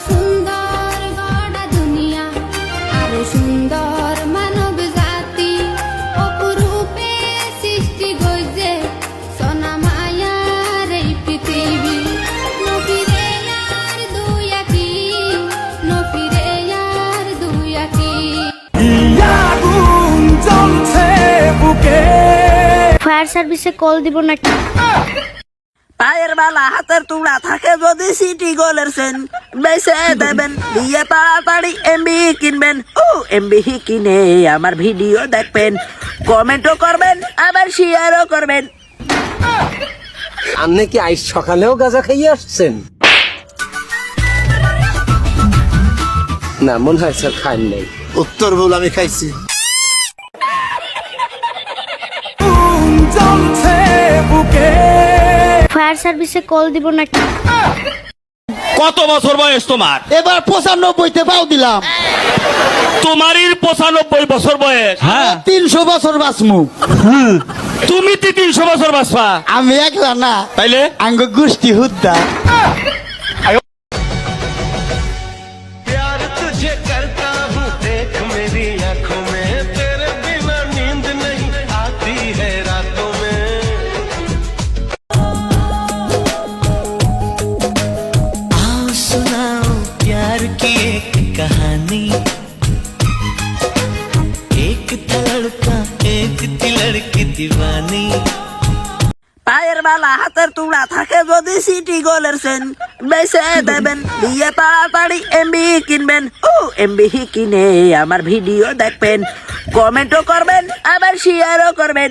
সুন্দর গড়া দুনিয়া, আরো সুন্দর মানব জাতি, অপরূপে সৃষ্টি গইছে সোনা মায়ার এই পৃথিবী। নফিরে আর দুই আঁখি, নফিরে আর দুই আঁখি। আগুন জ্বলছে বুকে। ফায়ার সার্ভিসে কল দিব নাকি? পায়ের বালা হাতের তুড়া থাকে যদি সিটি গোলের সেন বেছে দেবেন, দিয়ে তাড়াতাড়ি এমবি কিনবেন। ও এমবি কিনে আমার ভিডিও দেখবেন, কমেন্টও করবেন, আবার শেয়ারও করবেন। আপনি কি আজ সকালেও গাঁজা খাইয়ে আসছেন? না, মনে হয় স্যার খান নেই। উত্তর ভুল, আমি খাইছি। জ্বলছে বুকে। ফায়ার সার্ভিসে কল দিব নাকি? কত বছর বয়স তোমার? এবার 95তে পাও দিলাম। তোমারই 95 বছর বয়স? হ্যাঁ। 300 বছর বাঁচমু। তুমি 300 বছর বাঁচবা? আমি একলা না, তাইলে আঙ্গ গোষ্ঠী হুদ্দা। कहानी एक था लड़का एक थी लड़की दीवानी। পায়ের বালা হাতের তুড়া থাকে যদি সিটি গোলের সেন বেছে দেবেন, দিয়ে তাড়াতাড়ি এমবি কিনবেন। ও এমবি কিনে আমার ভিডিও দেখবেন, কমেন্টও করবেন, আবার শেয়ারও করবেন।